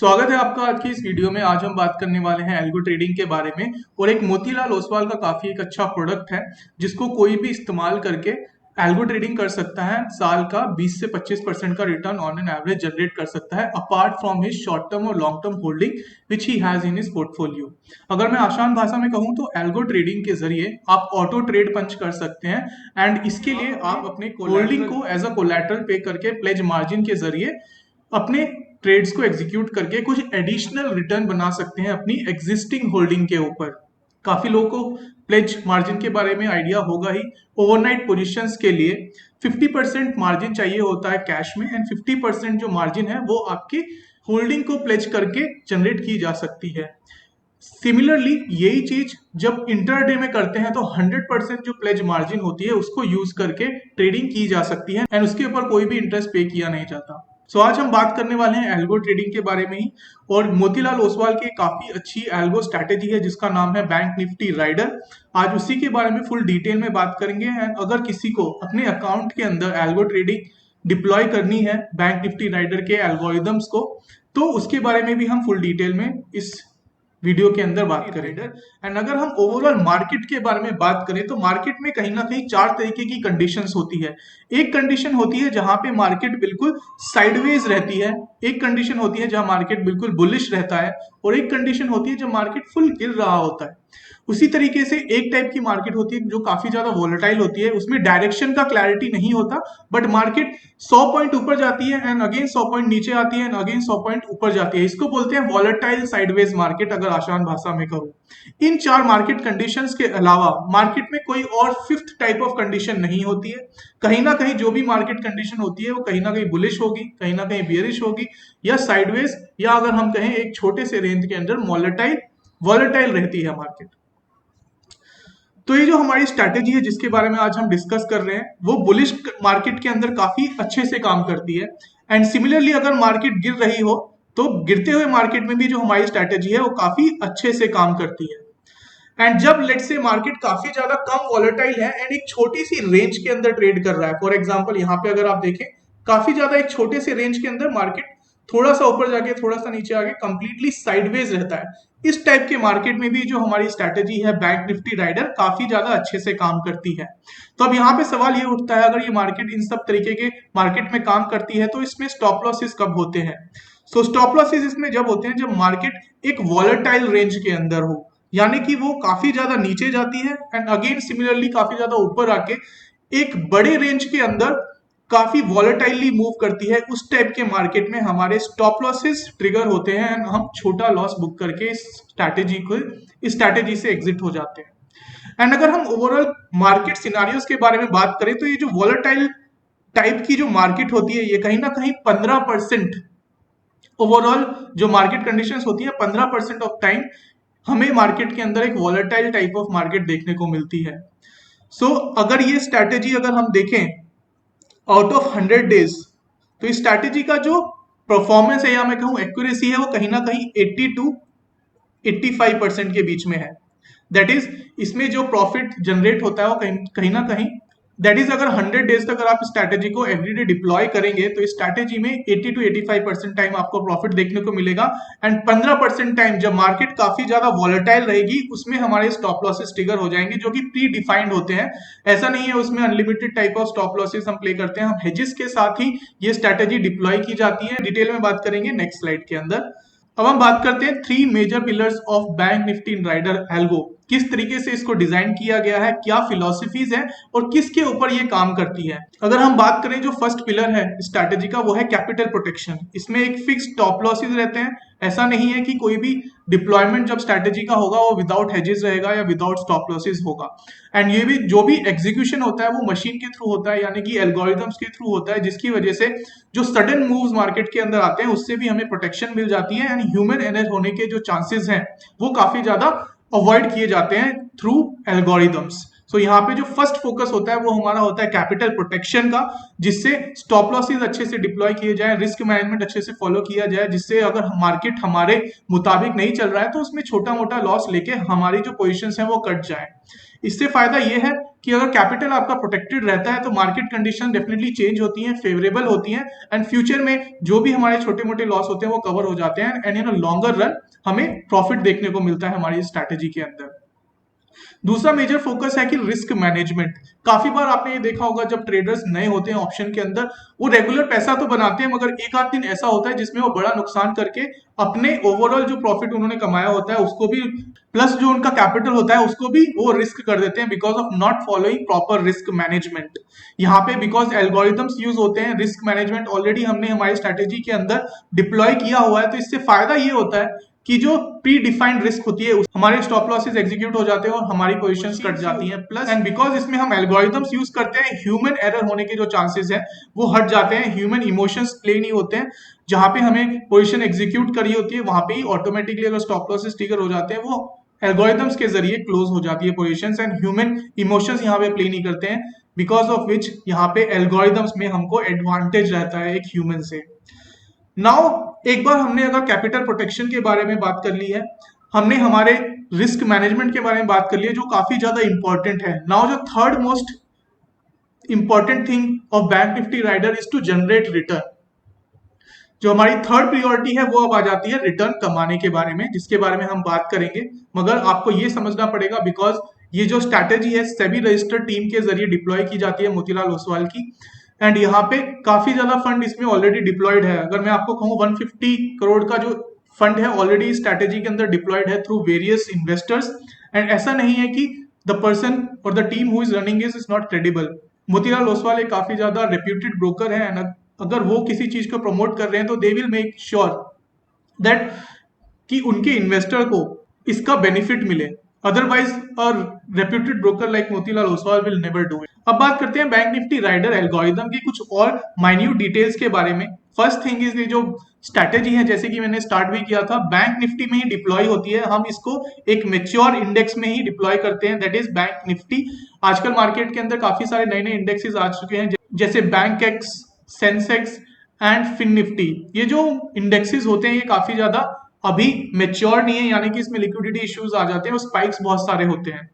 स्वागत है आपका आज की इस वीडियो में। आज हम बात करने वाले हैं एल्गो ट्रेडिंग के बारे में और एक मोतीलाल ओसवाल का काफी एक अच्छा प्रोडक्ट है जिसको कोई भी इस्तेमाल करके एल्गो ट्रेडिंग कर सकता है। साल का 20 से 25% का return on an average generate कर सकता है apart from his short term और long term holding which he has in his portfolio. अगर मैं आसान भाषा में कहूं तो एल्गो ट्रेडिंग के जरिए आप ऑटो ट्रेड पंच कर सकते हैं एंड इसके लिए आप अपने होल्डिंग को एज अ कोलैटरल पे करके प्लेज मार्जिन के जरिए अपने ट्रेड्स को एग्जीक्यूट करके कुछ एडिशनल रिटर्न बना सकते हैं अपनी एग्जिस्टिंग होल्डिंग के ऊपर। काफी लोगों को प्लेज मार्जिन के बारे में आइडिया होगा ही। ओवरनाइट पोजीशंस के लिए 50% मार्जिन चाहिए होता है कैश में एंड 50% जो मार्जिन है वो आपकी होल्डिंग को प्लेज करके जनरेट की जा सकती है। सिमिलरली यही चीज जब इंटरडे में करते हैं तो 100% जो प्लेज मार्जिन होती है उसको यूज करके ट्रेडिंग की जा सकती है एंड उसके ऊपर कोई भी इंटरेस्ट पे किया नहीं जाता। आज हम बात करने वाले हैं एल्गो ट्रेडिंग के बारे में ही और मोतीलाल ओसवाल की काफी अच्छी एल्गो स्ट्रैटेजी है जिसका नाम है बैंक निफ्टी राइडर। आज उसी के बारे में फुल डिटेल में बात करेंगे एंड अगर किसी को अपने अकाउंट के अंदर एल्गो ट्रेडिंग डिप्लॉय करनी है बैंक निफ्टी राइडर के एल्गोरिदम्स को तो उसके बारे में भी हम फुल डिटेल में इस वीडियो के अंदर बात करेंगे। एंड अगर हम ओवरऑल मार्केट के बारे में बात करें तो मार्केट में कहीं ना कहीं चार तरीके की कंडीशंस होती है। एक कंडीशन होती है जहां पे मार्केट बिल्कुल साइडवेज रहती है, एक कंडीशन होती है जहां मार्केट बिल्कुल बुलिश रहता है और एक कंडीशन होती है जब मार्केट फुल गिर रहा होता है। उसी तरीके से एक टाइप की मार्केट होती है जो काफी ज्यादा वोलेटाइल होती है, उसमें डायरेक्शन का क्लैरिटी नहीं होता बट मार्केट 100 पॉइंट ऊपर जाती है एंड अगेन 100 पॉइंट नीचे आती है एंड अगेन 100 पॉइंट ऊपर जाती है। इसको बोलते हैं वॉलेटाइल साइडवेज मार्केट अगर आसान भाषा में कहूं। इन चार मार्केट कंडीशंस के अलावा मार्केट में कोई और फिफ्थ टाइप ऑफ कंडीशन नहीं होती है। कहीं ना कहीं जो भी मार्केट कंडीशन होती है वो कहीं ना कहीं बुलिश होगी, कहीं ना कहीं बियरिश होगी या साइडवेज, या अगर हम कहें एक छोटे से रेंज के अंदर वॉलेटाइल रहती है मार्केट। तो ये जो हमारी स्ट्रैटेजी है जिसके बारे में आज हम डिस्कस कर रहे हैं वो बुलिश मार्केट के अंदर काफी अच्छे से काम करती है एंड सिमिलरली अगर मार्केट गिर रही हो तो गिरते हुए मार्केट में भी जो हमारी स्ट्रैटेजी है वो काफी अच्छे से काम करती है। एंड जब लेट्स से मार्केट काफी ज्यादा कम वॉलेटाइल है एंड एक छोटी सी रेंज के अंदर ट्रेड कर रहा है, फॉर एग्जांपल यहाँ पे अगर आप देखें काफी ज्यादा एक छोटे से रेंज के अंदर मार्केट थोड़ा सा ऊपर जाके थोड़ा सा नीचे आके कंप्लीटली साइडवेज रहता है, इस टाइप के मार्केट में भी जो हमारी स्ट्रैटेजी है बैंक निफ्टी राइडर काफी ज्यादा अच्छे से काम करती है। तो अब यहाँ पे सवाल ये उठता है अगर ये मार्केट इन सब तरीके के मार्केट में काम करती है तो इसमें स्टॉप लॉसेस कब होते हैं। स्टॉप लॉसेस इसमें जब होते हैं जब मार्केट एक वॉलेटाइल रेंज के अंदर हो, यानी कि वो काफी ज्यादा नीचे जाती है एंड अगेन सिमिलरली काफी ज्यादा ऊपर आके एक बड़े रेंज के अंदर काफी वॉलेटाइली मूव करती है। उस टाइप के मार्केट में हमारे स्टॉप लॉसेस ट्रिगर होते हैं एंड हम छोटा लॉस बुक करके इस स्ट्रैटेजी से एग्जिट हो जाते हैं। एंड अगर हम ओवरऑल मार्केट सिनारियोस के बारे में बात करें तो ये जो वॉलेटाइल टाइप की जो मार्केट होती है ये कहीं ना कहीं 15% ओवरऑल जो मार्केट कंडीशंस होती है 15% ऑफ टाइम हमें मार्केट के अंदर एक वॉलेटाइल टाइप ऑफ मार्केट देखने को मिलती है। अगर ये स्ट्रैटेजी अगर हम देखें आउट ऑफ 100 डेज तो इस स्ट्रैटेजी का जो परफॉर्मेंस है या मैं कहूं एक्यूरेसी है वो कहीं ना कहीं 80 टू 85% के बीच में है। दैट इज इसमें जो प्रॉफिट जनरेट होता है वो कहीं ना कहीं दैट इज अगर 100 डेज तक अगर आप स्ट्रैटेजी को एवरीडे डिप्लॉय करेंगे तो इस स्ट्रैटेजी में 80 टू 85% टाइम आपको प्रॉफिट देखने को मिलेगा एंड 15% टाइम जब मार्केट काफी ज्यादा वॉलेटाइल रहेगी उसमें हमारे स्टॉप लॉसेस ट्रिगर हो जाएंगे जो कि प्री डिफाइंड होते हैं। ऐसा नहीं है उसमें unlimited type of stop losses हम प्ले करते हैं, हम हेजेस के साथ ही ये स्ट्रैटेजी डिप्लॉय की जाती है। डिटेल में बात करेंगे नेक्स्ट स्लाइड के अंदर। अब हम बात करते हैं 3 major pillars of bank Nifty rider algo, किस तरीके से इसको डिजाइन किया गया है, क्या फिलॉसफीज है और किसके ऊपर ये काम करती है। अगर हम बात करें जो फर्स्ट पिलर है स्ट्रैटेजी का वो है कैपिटल प्रोटेक्शन। इसमें एक फिक्स स्टॉप लॉसेस रहते हैं, ऐसा नहीं है कि कोई भी डिप्लॉयमेंट जब स्ट्रैटेजी का होगा वो विदाउट हेजेस रहेगा या विदाउट स्टॉप लॉसेस होगा। एंड ये भी जो भी एग्जीक्यूशन होता है वो मशीन के थ्रू होता है यानी कि एल्गोरिथम्स के थ्रू होता है, जिसकी वजह से जो सडन मूव्स मार्केट के अंदर आते हैं उससे भी हमें प्रोटेक्शन मिल जाती है एंड ह्यूमन एरर होने के जो चांसेस हैं वो काफी ज्यादा अवॉइड किए जाते हैं थ्रू एल्गोरिथम्स। सो यहाँ पे जो फर्स्ट फोकस होता है वो हमारा होता है कैपिटल प्रोटेक्शन का, जिससे स्टॉप लॉसेस अच्छे से डिप्लॉय किए जाए, रिस्क मैनेजमेंट अच्छे से फॉलो किया जाए, जिससे अगर मार्केट हमारे मुताबिक नहीं चल रहा है तो उसमें छोटा मोटा लॉस लेके हमारी जो पोजीशंस हैं वो कट जाए। इससे फायदा ये है कि अगर कैपिटल आपका प्रोटेक्टेड रहता है तो मार्केट कंडीशन डेफिनेटली चेंज होती हैं, फेवरेबल होती हैं, एंड फ्यूचर में जो भी हमारे छोटे मोटे लॉस होते हैं वो कवर हो जाते हैं, एंड इन लॉन्गर रन हमें प्रॉफिट देखने को मिलता है हमारी स्ट्रैटेजी के अंदर। दूसरा मेजर फोकस है कि रिस्क मैनेजमेंट। काफी बार आपने ये देखा होगा जब ट्रेडर्स नए होते हैं ऑप्शन के अंदर, वो रेगुलर पैसा तो बनाते हैं मगर एक आध दिन ऐसा होता है जिसमें वो बड़ा नुकसान करके अपने ओवरऑल जो प्रॉफिट उन्होंने कमाया होता है उसको भी, प्लस जो उनका कैपिटल होता है उसको भी वो रिस्क कर देते हैं because of not following proper risk management. यहाँ पे बिकॉज एल्गोरिथम्स यूज होते हैं, रिस्क मैनेजमेंट ऑलरेडी हमने हमारी स्ट्रेटेजी के अंदर डिप्लॉय किया हुआ है, तो इससे फायदा ये होता है कि जो प्री डिफाइंड रिस्क होती है हमारे स्टॉप लॉसेस एग्जीक्यूट हो जाते हैं और हमारी पोजीशंस कट जाती हैं। प्लस एंड बिकॉज इसमें हम एल्गोरिथम्स यूज करते हैं, ह्यूमन एरर होने के जो चांसेस हैं वो हट जाते हैं, ह्यूमन इमोशंस प्ले नहीं होते हैं। जहां पे हमें पोजीशन एग्जीक्यूट करी होती है वहां पे ही ऑटोमेटिकली अगर स्टॉप लॉसेस ट्रिगर हो जाते हैं वो एल्गोरिथम्स के जरिए क्लोज हो जाती है पोजीशंस, एंड ह्यूमन इमोशंस यहाँ पे प्ले नहीं करते हैं, बिकॉज ऑफ विच यहाँ पे एल्गोरिथम्स में हमको एडवांटेज रहता है एक ह्यूमन से। नाउ एक बार हमने अगर कैपिटल प्रोटेक्शन के बारे में बात कर ली है, हमने हमारे रिस्क मैनेजमेंट के बारे में बात कर ली है जो काफी ज्यादा इंपॉर्टेंट है। नाउ जो third most important thing of bank Nifty rider is to generate return. जो हमारी थर्ड प्रियोरिटी है वो अब आ जाती है रिटर्न कमाने के बारे में, जिसके बारे में हम बात करेंगे। मगर आपको ये समझना पड़ेगा बिकॉज ये जो स्ट्रैटेजी है सेबी रजिस्टर्ड टीम के जरिए डिप्लॉय की जाती है मोतीलाल ओसवाल की, एंड यहाँ पे काफी ज्यादा फंड इसमें ऑलरेडी डिप्लॉयड है। अगर मैं आपको कहूँ 150 करोड़ का जो फंड है ऑलरेडी स्ट्रैटेजी के अंदर डिप्लॉयड है थ्रू वेरियस इन्वेस्टर्स, एंड ऐसा नहीं है कि द पर्सन और the team who is running is not credible. Motilal Oswal एक काफी ज्यादा रेप्यूटेड ब्रोकर है, एंड अगर वो किसी चीज को प्रमोट कर रहे हैं तो they will make sure that कि उनके इन्वेस्टर को इसका बेनिफिट मिले, otherwise a reputed broker like Motilal Oswal will never do it. अब बात करते हैं बैंक निफ्टी राइडर एल्गोरिथम की कुछ और माइन्यूट डिटेल्स के बारे में। फर्स्ट थिंग इज ये जो स्ट्रैटेजी है, जैसे कि मैंने स्टार्ट भी किया था, बैंक निफ्टी में ही डिप्लॉय होती है। हम इसको एक मेच्योर इंडेक्स में ही डिप्लॉय करते हैं, दैट इज बैंक निफ्टी। आजकल मार्केट के अंदर काफी सारे नए नए इंडेक्सेस आ चुके हैं जैसे Bankex, Sensex and FinNifty. ये जो इंडेक्सेस होते हैं ये काफी ज्यादा अभी मेच्योर नहीं है, यानी कि इसमें लिक्विडिटी इश्यूज आ जाते हैं और स्पाइक्स बहुत सारे होते हैं।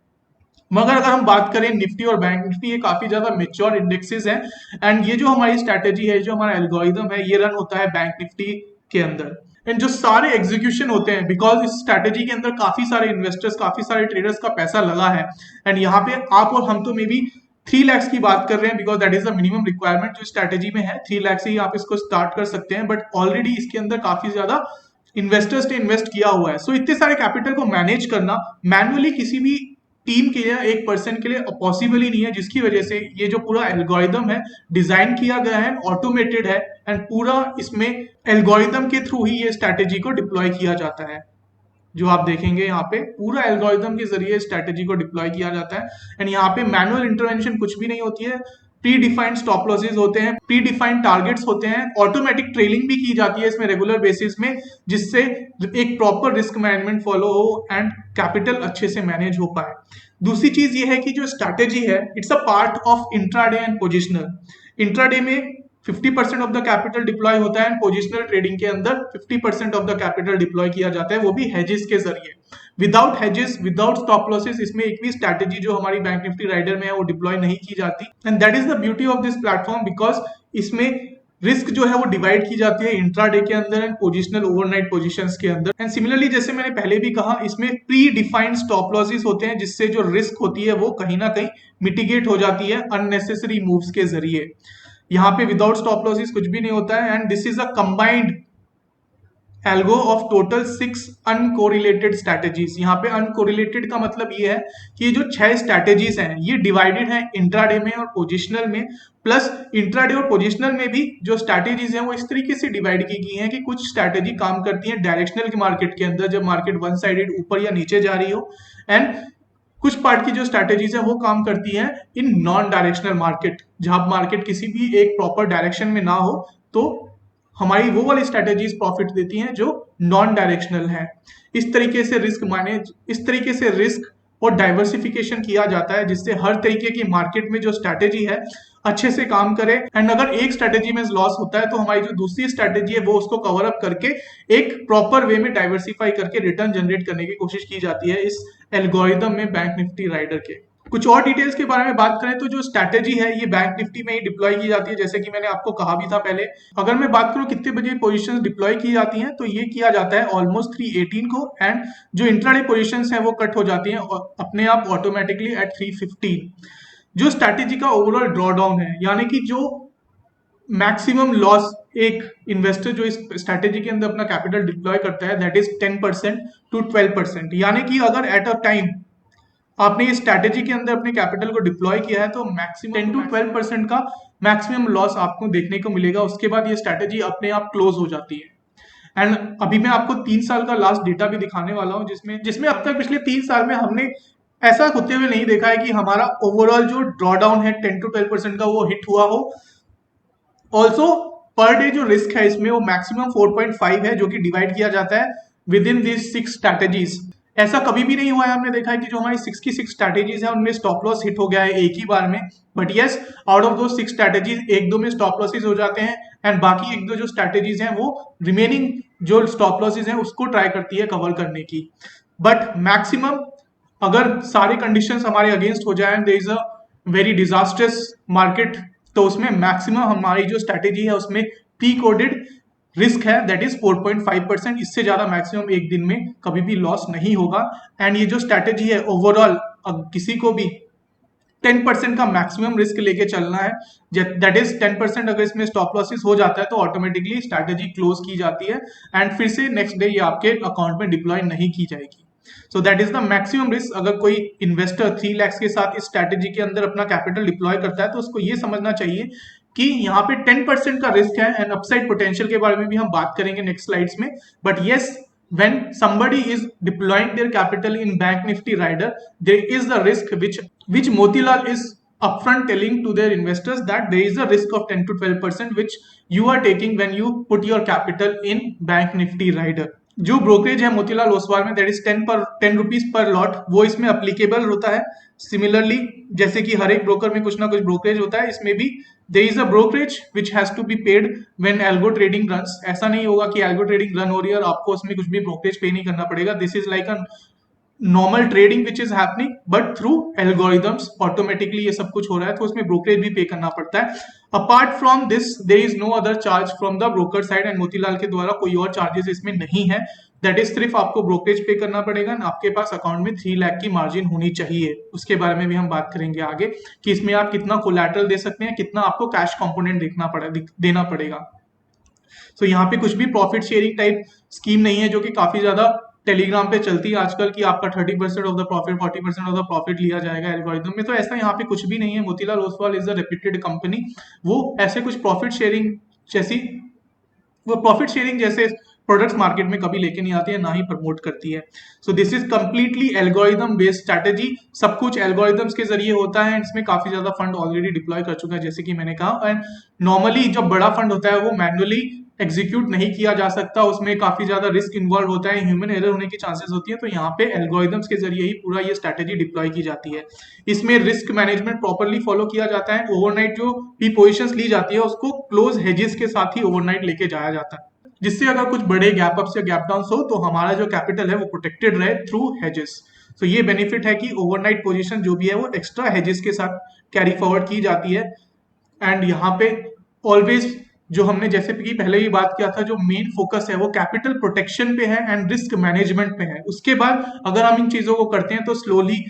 मगर अगर हम बात करें निफ्टी और बैंक निफ्टी, ये काफी ज्यादा मेच्योर इंडेक्सेस हैं, एंड ये जो हमारी स्ट्रैटेजी है, जो हमारा एल्गोरिथम है, ये रन होता है बैंक निफ्टी के अंदर। एंड जो सारे एग्जीक्यूशन होते हैं, बिकॉज इस स्ट्रैटेजी के अंदर काफी सारे इन्वेस्टर्स, काफी सारे ट्रेडर्स का पैसा लगा है, एंड यहाँ पे आप और हम तो मे बी 3 लाख की बात कर रहे हैं because that is the minimum requirement जो स्ट्रैटेजी में है। 3 लाख से ही आप इसको स्टार्ट कर सकते हैं, बट ऑलरेडी इसके अंदर काफी ज्यादा इन्वेस्टर्स ने इन्वेस्ट किया हुआ है। सो इतने सारे कैपिटल को मैनेज करना मैनुअली किसी भी टीम के लिए, एक पर्सन के लिए पॉसिबल ही नहीं है, जिसकी वजह से ये जो पूरा एल्गोरिथम है डिजाइन किया गया है, ऑटोमेटेड है, एंड पूरा इसमें एल्गोरिथम के थ्रू ही ये स्ट्रैटेजी को डिप्लॉय किया जाता है। जो आप देखेंगे यहाँ पे पूरा एल्गोरिथम के जरिए स्ट्रैटेजी को डिप्लॉय किया जाता है, एंड यहाँ पे मैनुअल इंटरवेंशन कुछ भी नहीं होती है। प्री डिफाइंड स्टॉप लॉसेज होते हैं, प्री डिफाइंड टारगेट्स होते हैं, ऑटोमेटिक ट्रेलिंग भी की जाती है इसमें रेगुलर बेसिस में, जिससे एक प्रॉपर रिस्क मैनेजमेंट फॉलो हो एंड कैपिटल अच्छे से मैनेज हो पाए। दूसरी चीज ये है कि जो स्ट्रैटेजी है it's a part of intraday and positional. Intraday में 50% ऑफ द कैपिटल डिप्लॉय होता है, एंड पोजिशनल ट्रेडिंग के अंदर 50% ऑफ द कैपिटल डिप्लॉय किया जाता है, वो भी हेजेस के जरिए। Without hedges, without stop losses, इसमें एक भी स्ट्रैटेजी जो हमारी बैंक निफ्टी राइडर में है वो डिप्लॉय नहीं की जाती, and that is the beauty of this platform because इसमें रिस्क जो है वो डिवाइड की जाती है इंट्राडे के अंदर एंड पोजिशनल ओवरनाइट पोजीशंस के अंदर। एंड सिमिलरली जैसे मैंने पहले भी कहा, इसमें प्री डिफाइंड स्टॉप लॉसेस होते हैं, जिससे जो रिस्क होती है वो कहीं ना कहीं मिटिगेट हो जाती है अननेसेसरी मूव्स के जरिए। यहाँ पे विदाउट स्टॉप लॉसेस कुछ भी नहीं होता है, and this is a combined algo of total 6 uncorrelated strategies. यहाँ पे अनकोरिलेटेड का मतलब ये है कि ये जो 6 स्ट्रैटेजीज हैं ये डिवाइडेड है इंट्राडे में और पोजिशनल में, प्लस इंट्राडे और पोजिशनल में भी जो स्ट्रैटेजीज हैं वो इस तरीके से डिवाइड की गई हैं कि कुछ स्ट्रैटेजी काम करती है डायरेक्शनल के मार्केट के अंदर, जब मार्केट वन साइडेड ऊपर या नीचे जा रही हो, एंड कुछ पार्ट की जो स्ट्रैटेजीज है वो काम करती है इन नॉन डायरेक्शनल मार्केट, जहां मार्केट किसी भी एक प्रॉपर डायरेक्शन में ना हो तो हमारी वो वाली स्ट्रैटेजीज प्रॉफिट देती हैं जो नॉन डायरेक्शनल है। इस तरीके से रिस्क और डाइवर्सिफिकेशन किया जाता है, जिससे हर तरीके की मार्केट में जो स्ट्रैटेजी है अच्छे से काम करे। एंड अगर एक स्ट्रैटेजी में लॉस होता है तो हमारी जो दूसरी स्ट्रैटेजी है वो उसको कवर अप करके एक प्रॉपर वे में डाइवर्सिफाई करके रिटर्न जनरेट करने की कोशिश की जाती है इस एल्गोरिदम में बैंक निफ्टी राइडर के। कुछ और डिटेल्स के बारे में बात करें तो जो स्ट्रैटेजी है ये बैंक निफ्टी में ही डिप्लॉय की जाती है, जैसे कि मैंने आपको कहा भी था पहले। अगर मैं बात करूं कितने बजे पोजीशंस डिप्लॉय की जाती हैं, तो ये किया जाता है ऑलमोस्ट 318 को, एंड जो इंट्राडे पोजीशंस हैं वो कट हो जाती हैं अपने आप ऑटोमेटिकली एट 315। जो स्ट्रैटेजी का ओवरऑल ड्रॉडाउन है, यानी कि जो मैक्सिमम लॉस एक इन्वेस्टर जो इस स्ट्रैटेजी के अंदर अपना कैपिटल डिप्लॉय करता है, दैट इज 10% टू 12%। यानी कि अगर एट अ टाइम आपने इस स्ट्रैटेजी के अंदर अपने कैपिटल को डिप्लॉय किया है तो मैक्सिमम 10 टू 12% का मैक्सिमम लॉस आपको देखने को मिलेगा। उसके बाद ये स्ट्रैटेजी अपने आप क्लोज हो जाती है। एंड अभी मैं आपको 3 साल का लास्ट डेटा भी दिखाने वाला हूं, जिसमें जिसमें अब तक पिछले 3 साल में हमने ऐसा होते हुए नहीं देखा है कि हमारा ओवरऑल जो ड्रॉडाउन है 10 टू 12% का वो हिट हुआ हो। ऑल्सो पर डे जो रिस्क है इसमें वो मैक्सिमम 4.5 है, जो कि डिवाइड किया जाता है विद इन दिस 6 स्ट्रैटेजीज। ऐसा कभी भी नहीं हुआ है, हमने देखा है कि जो हमारी 6 की 6 स्ट्रैटेजीज है उनमें स्टॉप लॉस हिट हो गया है एक ही बार में। बट यस, आउट ऑफ दो 6 स्ट्रैटेजीज एक दो में स्टॉप लॉसेज हो जाते हैं, एंड बाकी एक दो जो स्ट्रैटेजीज हैं वो रिमेनिंग जो स्टॉप लॉसेज हैं उसको ट्राई करती है कवर करने की। बट मैक्सिमम अगर सारे कंडीशंस हमारे अगेंस्ट हो जाए, there is a very disasters market, तो उसमें मैक्सिमम हमारी जो स्ट्रैटेजी है उसमें प्री कोडेड रिस्क है, दैट इज 4.5%। इससे ज्यादा मैक्सिमम एक दिन में कभी भी लॉस नहीं होगा। एंड ये जो स्ट्रैटेजी है ओवरऑल किसी को भी 10% का मैक्सिमम रिस्क लेके चलना है, दैट इज 10%। अगर इसमें स्टॉप लॉसेस हो जाता है तो ऑटोमेटिकली स्ट्रैटेजी क्लोज की जाती है, एंड फिर से नेक्स्ट डे ये आपके अकाउंट में डिप्लॉय नहीं की जाएगी। So that is the maximum risk. अगर कोई इन्वेस्टर 3 लाख के साथ इस स्ट्रैटेजी के अंदर अपना कैपिटल डिप्लॉय करता है तो उसको ये समझना चाहिए कि यहाँ पे 10% का रिस्क है, एंड अपसाइड पोटेंशियल के बारे में भी हम बात करेंगे नेक्स्ट स्लाइड्स में। But yes, when somebody is deploying their capital in Bank Nifty Rider, there is the risk which Motilal is upfront telling to their investors that there is a risk of 10 to 12% which you are taking when you put your capital in Bank Nifty Rider। जो brokerage है मोतीलाल ओसवाल में, that is 10 rupees per lot, वो इसमें applicable होता है। Similarly जैसे कि हर एक ब्रोकर में कुछ ना कुछ ब्रोकरेज होता है, इसमें भी there is a brokerage which has to be paid when algo trading runs. ऐसा नहीं होगा कि एल्गो ट्रेडिंग रन हो रही है और आपको उसमें कुछ भी ब्रोकरेज पे नहीं करना पड़ेगा। This is like a normal trading which is happening, but through algorithms automatically ये सब कुछ हो रहा है, तो उसमें ब्रोकरेज भी पे करना पड़ता है। Apart from this there is no other charge from the broker side, and Motilal के द्वारा कोई और चार्जेस इसमें नहीं है। दैट इज सिर्फ आपको ब्रोकरेज पे करना पड़ेगा, आपके पास अकाउंट में 3 लाख की मार्जिन होनी चाहिए। उसके बारे में भी हम बात करेंगे आगे कि इसमें आप कितना कोलैटरल दे सकते हैं, कितना आपको कैश कंपोनेंट देना पड़ेगा। सो यहाँ पे कुछ भी प्रॉफिट शेयरिंग टाइप स्कीम नहीं है, जो कि काफी ज्यादा टेलीग्राम पे चलती है आजकल की आपका 30% of the profit 40% of the profit लिया जाएगा एल्गोरिदम में। तो ऐसा यहाँ पे कुछ भी नहीं है। Motilal Oswal is a reputed company, वो ऐसे कुछ प्रॉफिट शेयरिंग जैसे प्रोडक्ट्स मार्केट में कभी लेके नहीं आती है, ना ही प्रमोट करती है। So this is completely algorithm based strategy, सब कुछ एल्गोरिदम्स के जरिए होता है। इसमें काफी ज्यादा फंड ऑलरेडी डिप्लॉय कर चुका है, जैसे कि मैंने कहा। एंड नॉर्मली जब बड़ा फंड होता है वो मैनुअली एग्जीक्यूट नहीं किया जा सकता, उसमें काफी ज्यादा रिस्क इन्वॉल्व होता है, ह्यूमन एरर होने की चांसेस होती है। तो यहाँ पे एल्गोरिदम्स के जरिए ही पूरा ये स्ट्रैटेजी डिप्लॉय की जाती है। इसमें रिस्क मैनेजमेंट प्रॉपरली फॉलो किया जाता है। ओवरनाइट जो भी पोजीशंस ली जाती है उसको क्लोज हेजेस के साथ ही ओवरनाइट लेके जाया जाता है, जिससे अगर कुछ बड़े गैप अप्स या गैप डाउन हो तो हमारा जो कैपिटल है वो प्रोटेक्टेड रहे थ्रू हेजेस। तो ये बेनिफिट है कि ओवरनाइट पोजीशन जो भी है वो एक्स्ट्रा हेजेस के साथ कैरी फॉरवर्ड की जाती है। एंड यहाँ पे ऑलवेज जो हमने जैसे कि पहले ही बात किया था, जो मेन फोकस है वो कैपिटल प्रोटेक्शन पे है एंड रिस्क मैनेजमेंट पे है। उसके बाद अगर हम इन चीजों को करते हैं तो slowly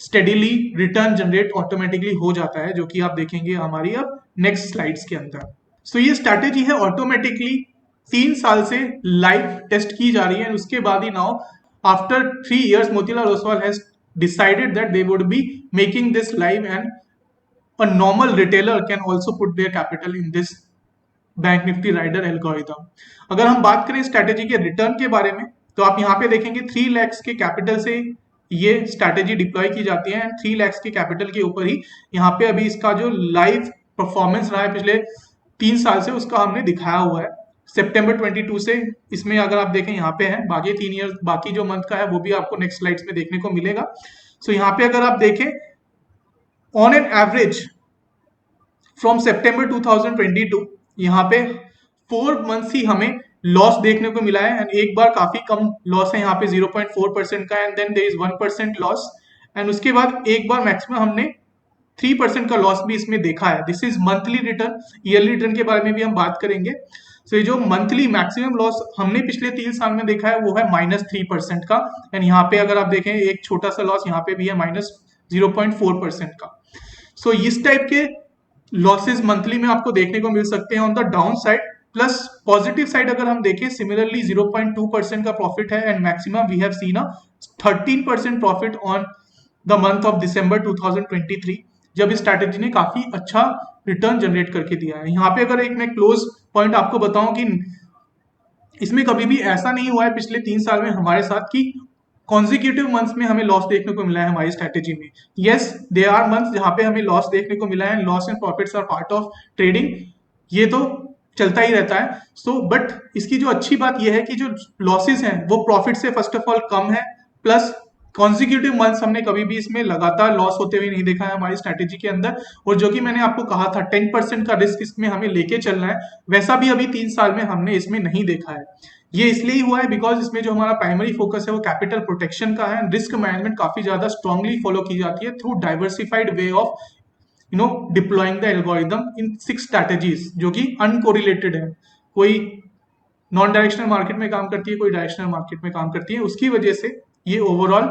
steadily return generate automatically हो जाता है, जो कि आप देखेंगे हमारी अब नेक्स्ट स्लाइड्स के अंदर। सो ये स्ट्रैटेजी है ऑटोमेटिकली 3 साल से लाइव टेस्ट की जा रही है। उसके बाद ही now after 3 years Motilal Oswal has decided that they would be making this live, and a normal retailer can also put their capital in this bank Nifty rider algorithm. अगर हम बात करें स्ट्रैटेजी के रिटर्न के बारे में तो आप यहाँ पे देखेंगे 3 lakhs के कैपिटल से ये स्ट्रैटेजी डिप्लॉय की जाती है, एंड 3 lakhs के कैपिटल के ऊपर ही यहाँ पे अभी इसका जो लाइव परफॉर्मेंस रहा है पिछले 3 साल से उसका हमने दिखाया हुआ है। सितंबर 22 से इसमें अगर आप देखें यहाँ पे है, बाकी 3 years बाकी जो मंथ का है वो भी आपको नेक्स्ट स्लाइड्स में देखने को मिलेगा। सो यहाँ पे अगर आप देखें on an average from September 2022 यहाँ पे 4 मंथ्स ही हमें लॉस देखने को मिला है, एंड एक बार काफी कम लॉस है यहाँ पे 0.4% का, and then there is 1% loss, and उसके बाद एक बार मैक्सिमम हमने 3% का लॉस भी इसमें देखा है। This is monthly return. Yearly return के बारे में भी हम बात करेंगे। सो ये जो मंथली मैक्सिमम लॉस हमने पिछले 3 साल में देखा है वो है -3% का, एंड यहाँ पे अगर आप देखें एक छोटा सा लॉस यहाँ पे भी है -0.4% का। सो इस टाइप के लॉसेस मंथली में आपको देखने को मिल सकते हैं on the down side. Plus positive side अगर हम देखें सिमिलरली 0.2% का प्रॉफिट है, and maximum we have seen a 13% profit on the month of December 2023, जब इस स्ट्रैटेजी ने काफी अच्छा रिटर्न जनरेट करके दिया है। यहाँ पे अगर एक मैं क्लोज पॉइंट आपको बताऊं कि इसमें कभी भी ऐसा नहीं हुआ है पिछले 3 साल में हमारे साथ कि कॉन्जिक्यूटिव मंथ्स में हमें लॉस देखने को मिला है हमारी स्ट्रैटेजी में। यस, दे आर मंथ्स जहां पे हमें लॉस देखने को मिला है, loss and profits are part of trading, ये तो चलता ही रहता है। सो बट इसकी जो अच्छी बात यह है कि जो लॉसेस हैं वो प्रॉफिट से फर्स्ट ऑफ ऑल कम है, प्लस कॉन्जिक्यूटिव मंथ्स हमने कभी भी इसमें लगातार लॉस होते हुए नहीं देखा है हमारी स्ट्रैटेजी के अंदर। और जो कि मैंने आपको कहा था 10% का रिस्क इसमें हमें लेके चलना है, वैसा भी अभी 3 साल में हमने इसमें नहीं देखा है। ये इसलिए ही हुआ है बिकॉज इसमें जो हमारा प्राइमरी फोकस है वो कैपिटल प्रोटेक्शन का है, रिस्क मैनेजमेंट काफी ज्यादा स्ट्रांगली फॉलो की जाती है through diversified way of deploying the algorithm in 6 strategies जो कि अनकोरिलेटेड है। कोई नॉन डायरेक्शनल मार्केट में काम करती है, कोई डायरेक्शनल मार्केट में काम करती है। उसकी वजह से ये ओवरऑल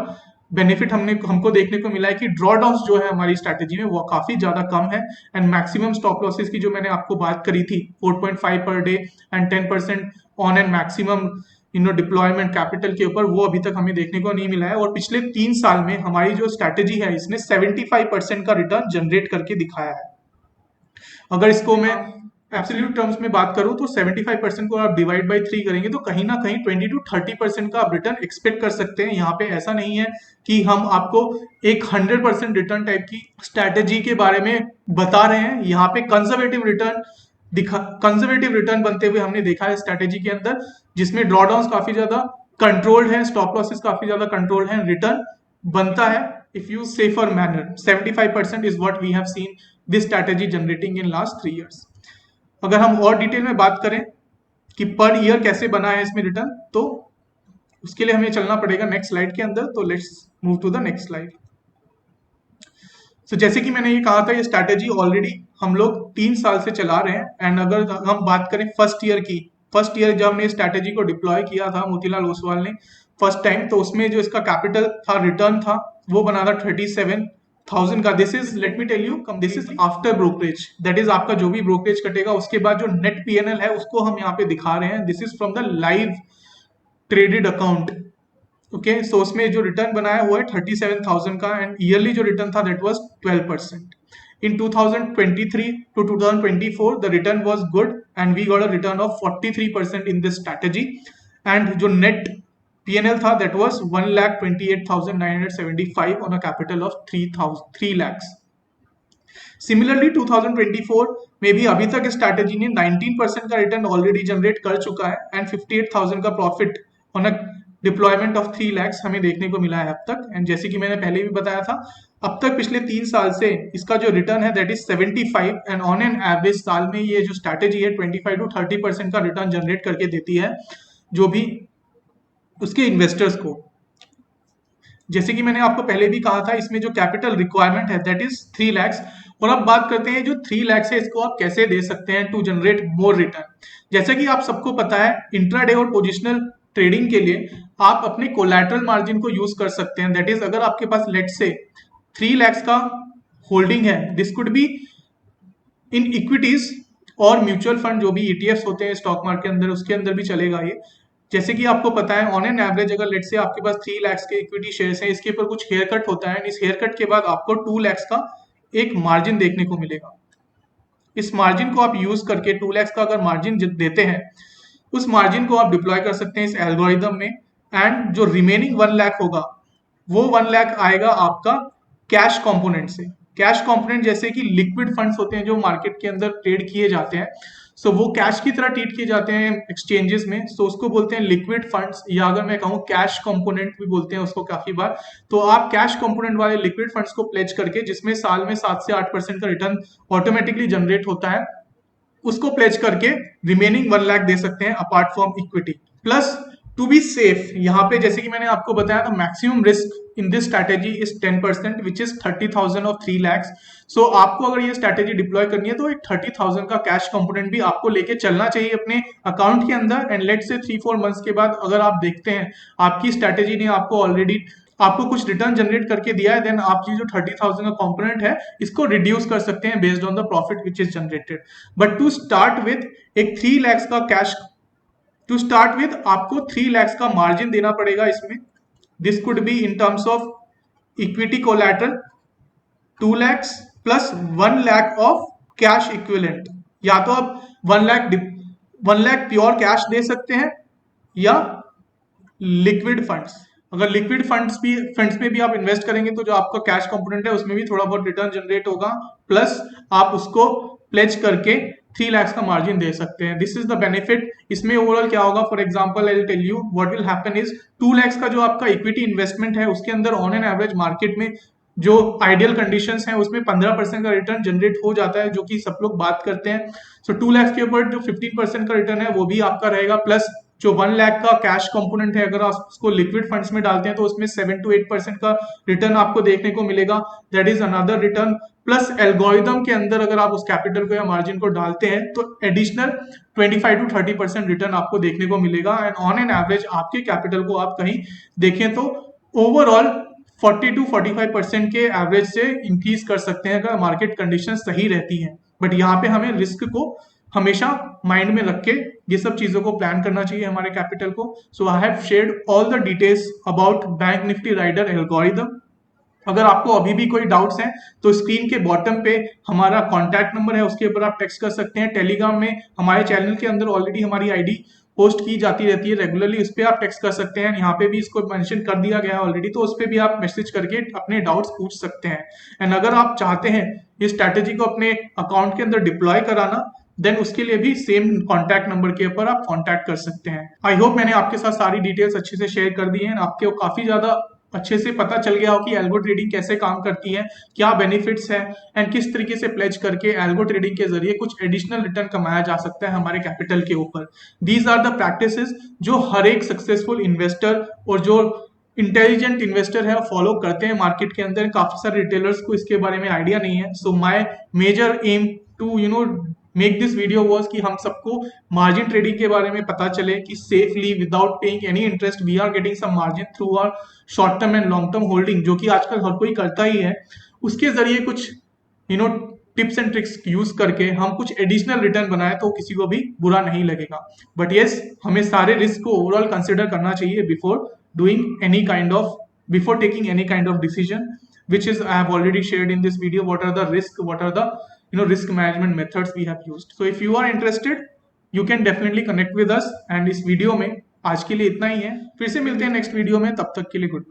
बेनिफिट हमको देखने को मिला है कि ड्रॉडाउन जो है हमारी स्ट्रैटेजी में वो काफी ज्यादा कम है, एंड मैक्सिमम स्टॉप लॉसेस की जो मैंने आपको बात करी थी 4.5 per day and 10% on and maximum deployment capital के ऊपर, वो अभी तक हमें देखने को नहीं मिला है। और पिछले 3 साल में हमारी जो स्ट्रैटेजी है इसने 75% का रिटर्न जनरेट करके दिखाया है। अगर इसको मैं एब्सोल्यूट टर्म्स में बात करूं तो 75% को आप डिवाइड बाई 3 करेंगे तो कहीं ना कहीं 20 to 30% का आप रिटर्न एक्सपेक्ट कर सकते हैं। यहाँ पे ऐसा नहीं है कि हम आपको एक 100% रिटर्न टाइप की स्ट्रैटेजी के बारे में बता रहे हैं। यहाँ पे कंजर्वेटिव रिटर्न बनते हुए हमने देखा है स्ट्रैटेजी के अंदर, जिसमें ड्रॉडाउन काफी ज्यादा कंट्रोल्ड है, स्टॉप लॉसेस काफी ज्यादा कंट्रोल्ड है, रिटर्न बनता है if use safer manner. 75% is what we have seen this strategy generating in last 3 years। अगर हम और डिटेल में बात करें कि पर ईयर कैसे बना है इसमें रिटर्न, तो उसके लिए हमें चलना पड़ेगा नेक्स्ट स्लाइड के अंदर। तो let's move to the next slide. तो जैसे कि मैंने ये कहा था, ये स्ट्रैटेजी ऑलरेडी हम लोग 3 साल से चला रहे हैं, एंड अगर हम बात करें फर्स्ट ईयर जब हमने स्ट्रैटेजी को डिप्लॉय किया था मोतीलाल ओसवाल ने फर्स्ट टाइम, तो उसमें जो इसका कैपिटल था, रिटर्न था, वो बना था 37,000 का। This is, let me tell you, this is after brokerage, that is आपका जो भी ब्रोकरेज कटेगा उसके बाद जो नेट पीएनएल है उसको हम यहाँ पे दिखा रहे हैं। This is from the live traded account. Okay, so उसमें जो रिटर्न बनाया हुआ है 37,000 का, एंड ईयरली जो रिटर्न था that was 12%। In 2023 to 2024, the return was good and we got a return of 43% in this strategy. And जो net PNL था that was 1,28,975 on a capital of 3 lakhs. Similarly 2024 में भी अभी तक strategy ने 19% का रिटर्न ऑलरेडी जनरेट कर चुका है, एंड 58,000 का profit on a deployment of 3 lakhs हमें देखने को मिला है अब तक। एंड जैसे कि मैंने पहले भी बताया था, अब तक पिछले 3 साल से इसका जो रिटर्न है that is 75, and on an average साल में ये जो स्ट्रैटेजी है 25 to 30% का रिटर्न जनरेट करके देती है जो भी उसके इन्वेस्टर्स को। जैसे कि मैंने आपको पहले भी कहा था, इसमें जो कैपिटल रिक्वायरमेंट है दैट इज 3 lakhs। और अब बात करते हैं जो 3 lakhs है इसको आप कैसे दे सकते हैं टू जनरेट मोर रिटर्न। जैसा कि आप सबको पता है, इंट्राडे और पोजिशनल ट्रेडिंग के लिए आप अपने कोलैटरल मार्जिन को यूज कर सकते हैं। दैट इज, अगर आपके पास लेट से 3 lakhs का होल्डिंग है, this could be in equities और म्यूचुअल फंड, जो भी ईटीएफ्स होते हैं स्टॉक मार्केट के अंदर, उसके अंदर भी चलेगा ये। जैसे कि आपको पता है, ऑन एन एवरेज अगर लेट से आपके पास 3 lakhs के इक्विटी शेयर्स हैं, इसके ऊपर कुछ हेयर कट होता है, इस हेयर कट के बाद आपको 2 lakhs का एक मार्जिन देखने को मिलेगा। इस मार्जिन को आप यूज करके 2 lakhs का अगर मार्जिन देते हैं, उस मार्जिन को आप डिप्लॉय कर सकते हैं इस एल्गोरिदम में, एंड जो रिमेनिंग 1 lakh होगा वो 1 lakh आएगा आपका कैश कंपोनेंट से। कैश कंपोनेंट जैसे कि लिक्विड फंड्स होते हैं जो मार्केट के अंदर ट्रेड किए जाते हैं, सो वो कैश की तरह ट्रीट किए जाते हैं एक्सचेंजेस में, सो उसको बोलते हैं लिक्विड फंड्स, या अगर मैं कहूँ कैश कंपोनेंट भी बोलते हैं उसको काफी बार। तो आप कैश कंपोनेंट वाले लिक्विड फंड्स को प्लेज करके, जिसमें साल में 7 से 8% का रिटर्न ऑटोमेटिकली जनरेट होता है, उसको प्लेज करके रिमेनिंग 1 लाख दे सकते हैं apart from equity. Plus to be safe, यहाँ पे जैसे कि मैंने आपको बताया था, maximum risk in this strategy is 10%, which is 30,000 of 3 lakhs। सो आपको अगर ये स्ट्रैटेजी डिप्लॉय करनी है तो एक 30,000 का कैश कंपोनेंट भी आपको लेके चलना चाहिए अपने अकाउंट के अंदर। एंड लेट से 3-4 मंथ्स के बाद अगर आप देखते हैं आपकी स्ट्रैटेजी ने आपको ऑलरेडी आपको कुछ रिटर्न जनरेट करके दिया है, देन आप ये जो 30,000 का कंपोनेंट है इसको रिड्यूस कर सकते हैं based on the profit which is generated. But to start with एक 3 lakhs का कैश, टू स्टार्ट विथ आपको 3 lakhs का मार्जिन देना पड़ेगा इसमें। This could be in terms of equity collateral 2 lakhs plus 1 lakh of cash equivalent. या तो आप 1 lakh प्योर कैश दे सकते हैं या लिक्विड फंड्स। अगर लिक्विड फंड्स में भी आप इन्वेस्ट करेंगे तो जो आपका कैश कंपोनेंट है उसमें भी थोड़ा बहुत रिटर्न जनरेट होगा, प्लस आप उसको प्लेज करके 3 lakhs का मार्जिन दे सकते हैं। This is the benefit. इसमें ओवरऑल क्या होगा, for example I will tell you what will happen is 2 lakhs का जो आपका इक्विटी इन्वेस्टमेंट है उसके अंदर ऑन एन एवरेज मार्केट में जो आइडियल कंडीशंस हैं उसमें 15% का रिटर्न जनरेट हो जाता है, जो कि सब लोग बात करते हैं। सो 2 lakhs के ऊपर जो 15% का रिटर्न है वो भी आपका रहेगा, प्लस जो 1 लाख का कैश कंपोनेंट है अगर आप उसको लिक्विड फंड्स में डालते हैं तो उसमें 7 to 8% का रिटर्न आपको देखने को मिलेगा। That is another return. Plus algorithm के अंदर अगर आप उस कैपिटल को या मार्जिन को डालते हैं तो एडिशनल 25 to 30% रिटर्न आपको देखने को मिलेगा। एंड ऑन एन एवरेज आपके कैपिटल को आप कहीं देखें तो ओवरऑल 40 to 45% के एवरेज से इंक्रीज कर सकते हैं अगर मार्केट कंडीशन सही रहती हैं। बट यहाँ पे हमें रिस्क को हमेशा माइंड में रख के ये सब चीजों को प्लान करना चाहिए हमारे कैपिटल को। So I have shared all the details about bank Nifty rider algorithm. अगर आपको अभी भी कोई डाउट्स हैं तो स्क्रीन के बॉटम पे हमारा कॉन्टैक्ट नंबर है, उसके ऊपर आप टेक्स्ट कर सकते हैं। टेलीग्राम में हमारे चैनल के अंदर ऑलरेडी हमारी आईडी पोस्ट की जाती रहती है रेगुलरली, उस पर आप टेक्स्ट कर सकते हैं। यहाँ पे भी इसको मेंशन कर दिया गया है ऑलरेडी, तो उस पर भी आप मैसेज करके अपने डाउट्स पूछ सकते हैं। एंड अगर आप चाहते हैं इस स्ट्रैटेजी को अपने अकाउंट के अंदर डिप्लॉय कराना, देन उसके लिए भी सेम कॉन्टैक्ट नंबर के ऊपर आप कॉन्टैक्ट कर सकते हैं। आई होप मैंने आपके साथ सारी डिटेल्स अच्छे से शेयर कर दी हैं, आपके काफी ज्यादा अच्छे से पता चल गया हो कि एल्गो ट्रेडिंग कैसे काम करती है, क्या बेनिफिट्स है, एंड किस तरीके से प्लेज करके एल्गो ट्रेडिंग के जरिए कुछ एडिशनल रिटर्न कमाया जा सकता है हमारे कैपिटल के ऊपर। दीज आर द प्रैक्टिसेस जो हर एक सक्सेसफुल इन्वेस्टर और जो इंटेलिजेंट इन्वेस्टर है फॉलो करते हैं मार्केट के अंदर। काफी सारे रिटेलर्स को इसके बारे में आइडिया नहीं है। So my major aim to make this video was कि हम सबको मार्जिन ट्रेडिंग के बारे में पता चले कि safely without paying any interest we are getting some margin through our short term and long term holding, जो कि आजकल हर कोई करता ही है। उसके जरिए कुछ टिप्स एंड ट्रिक्स यूज करके हम कुछ एडिशनल रिटर्न बनाए तो किसी को भी बुरा नहीं लगेगा। बट येस, हमें सारे रिस्क को ओवरऑल कंसिडर करना चाहिए before taking any kind of decision, which is I have already shared in this video what are the risk management methods we have used. So if you are interested, you can definitely connect with us. And इस video में आज के लिए इतना ही है, फिर से मिलते हैं नेक्स्ट वीडियो में, तब तक के लिए गुड बाय।